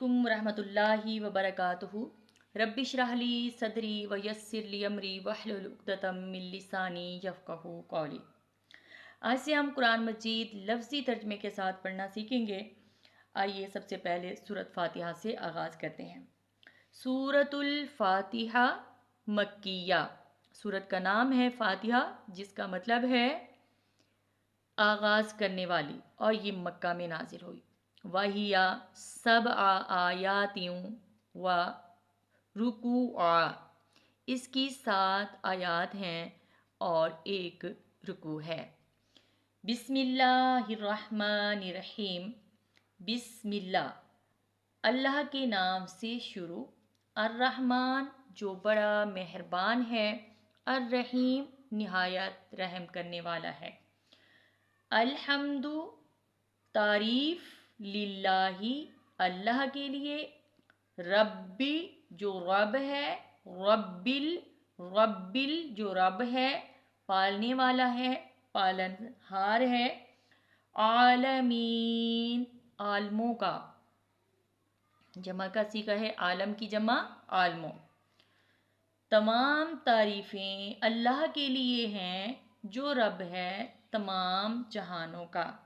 अलैकुम रहमतुल्लाहि व बरकातुहू। रब्बि इश्रह ली सदरी व यस्सिर ली अमरी वहलुल उक़दतम मिन लिसानी यफ़क़हू क़ौली। आज से हम कुरान मजीद लफ्ज़ी तर्जमे के साथ पढ़ना सीखेंगे। आइए सबसे पहले सूरत फ़ातिहा से आगाज़ करते हैं। सूरतुल फ़ातिहा मक्किया। सूरत का नाम है फ़ातिहा, जिसका मतलब है आगाज़ करने वाली, और ये मक्का में नाजिल हुई। वहिया सब आयातियों व रुकुआ, इसकी 7 आयात हैं और एक रुकू है। बिस्मिल्लाहिर्रहमानिर्रहीम। बिस्मिल्लाह, अल्लाह के नाम से शुरू। अर्रहमान, जो बड़ा मेहरबान है। अर्रहीम, निहायत रहम करने वाला है। अल्हम्दु, तारीफ़। लिल्लाही, अल्लाह के लिए। रब्बी, जो रब है। रब्बिल, रब्बिल, जो रब है, पालने वाला है, पालनहार है। आलमीन, आलमों का। जमा का सीगा है, आलम की जमा आलमों। तमाम तारीफ़ें अल्लाह के लिए हैं, जो रब है तमाम जहानों का।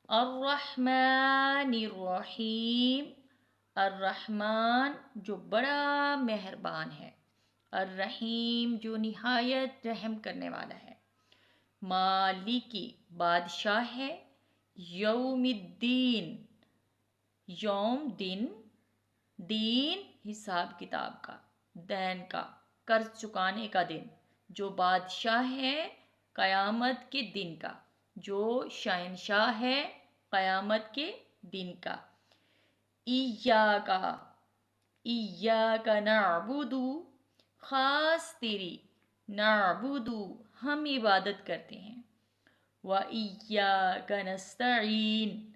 अर्रहमानिर्रहीम, अर्रहमान, जो बड़ा मेहरबान है। अर्रहीम, जो निहायत रहम करने वाला है। मालिकी, बादशाह है। यौमिद्दीन, यौम दिन। दीन, हिसाब किताब का, दैन का, कर्ज चुकाने का दिन। जो बादशाह है क़यामत के दिन का, जो शहंशाह है क़यामत के दिन का। इय्याका, इय्याका नअबुदु, ख़ास तेरी। नअबुदु, हम इबादत करते हैं। व इय्याका नस्तईन,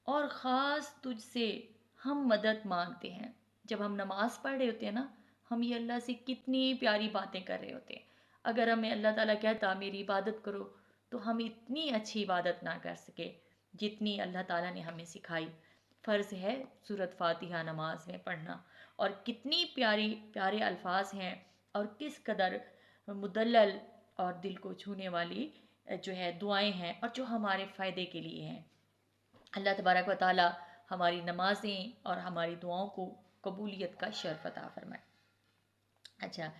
और ख़ास तुझसे हम मदद मांगते हैं। जब हम नमाज़ पढ़ रहे होते हैं ना, हम ये अल्लाह से कितनी प्यारी बातें कर रहे होते हैं। अगर हमें अल्लाह ताला कहता मेरी इबादत करो, तो हम इतनी अच्छी इबादत ना कर सके जितनी अल्लाह ताला ने हमें सिखाई। फ़र्ज़ है सूरत फ़ातिहा नमाज में पढ़ना, और कितनी प्यारी प्यारे अल्फाज हैं, और किस कदर मुदल्लल और दिल को छूने वाली जो है दुआएं हैं, और जो हमारे फ़ायदे के लिए हैं। अल्लाह तबारक व ताला हमारी नमाज़ें और हमारी दुआओं को कबूलियत का शर्फ अता फरमाए। अच्छा,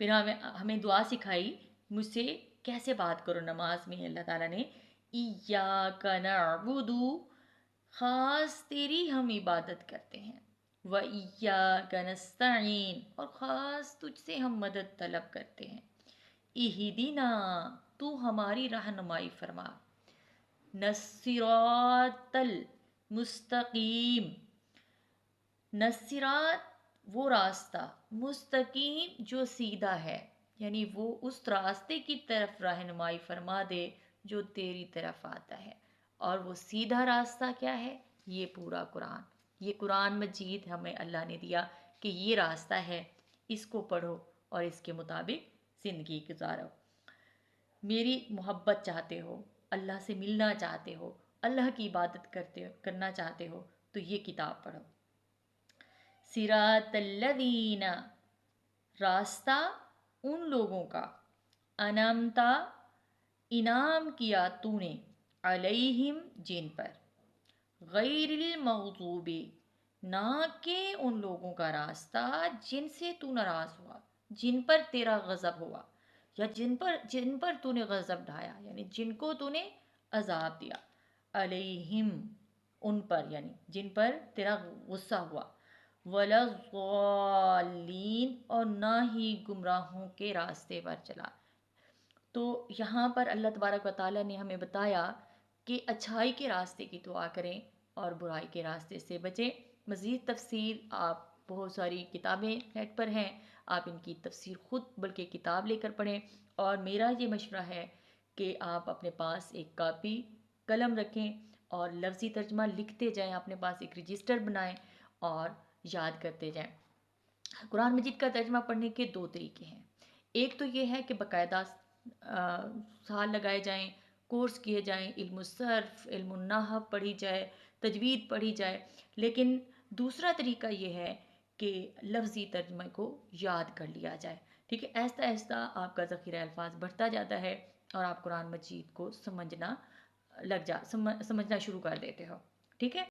फिर हमें दुआ सिखाई, मुझसे कैसे बात करो नमाज में। अल्लाह ताला ने इय्याका नअबुदु, ख़ास तेरी हम इबादत करते हैं। व इय्याका नस्तईन, और ख़ास तुझसे हम मदद तलब करते हैं। इहदिना, तू हमारी रहनुमाई फरमा। नस्सिरातल मुस्तकीम, नस्सिरात वो रास्ता, मुस्तकीम जो सीधा है, यानी वो उस रास्ते की तरफ रहनुमाई फरमा दे जो तेरी तरफ आता है। और वो सीधा रास्ता क्या है? ये पूरा कुरान, ये कुरान मजीद हमें अल्लाह ने दिया कि ये रास्ता है, इसको पढ़ो और इसके मुताबिक ज़िंदगी गुजारो। मेरी मोहब्बत चाहते हो, अल्लाह से मिलना चाहते हो, अल्लाह की इबादत करना चाहते हो, तो ये किताब पढ़ो। सिरातल्लज़ीना, रास्ता उन लोगों का। अनमता, इनाम किया तूने। अलैहिम, जिन पर। गैरिल मग़ज़ूबी, ना के उन लोगों का रास्ता जिनसे तू नाराज़ हुआ, जिन पर तेरा गज़ब हुआ, या जिन पर तूने गज़ब ढाया, यानी जिनको तूने अजाब दिया। अलैहिम, उन पर, यानी जिन पर तेरा गुस्सा हुआ। वलज़ालीन, और ना ही गुमराहों के रास्ते पर चला। तो यहाँ पर अल्लाह तबारक व ताला ने हमें बताया कि अच्छाई के रास्ते की दुआ करें और बुराई के रास्ते से बचें। मज़ीद तफसीर, आप बहुत सारी किताबें नेट पर हैं, आप इनकी तफसीर ख़ुद बल्कि किताब लेकर पढ़ें। और मेरा ये मशवरा है कि आप अपने पास एक कापी कलम रखें और लफ्ज़ी तर्जमा लिखते जाएं, अपने पास एक रजिस्टर बनाएं और याद करते जाएं। कुरान मजीद का तर्जमा पढ़ने के 2 तरीके हैं। एक तो ये है कि बाकायदा साल लगाए जाएं, कोर्स किए जाएं, इल्मुस सर्फ़, इल्मुन नहव पढ़ी जाए, तजवीद पढ़ी जाए। लेकिन دوسرا طریقہ یہ ہے کہ لفظی ترجمے کو یاد کر لیا جائے. ٹھیک ہے، آہستہ آہستہ آپ کا ذخیرہ الفاظ بڑھتا جاتا ہے اور آپ قرآن مجید کو سمجھنا شروع کر دیتے ہو. ٹھیک ہے.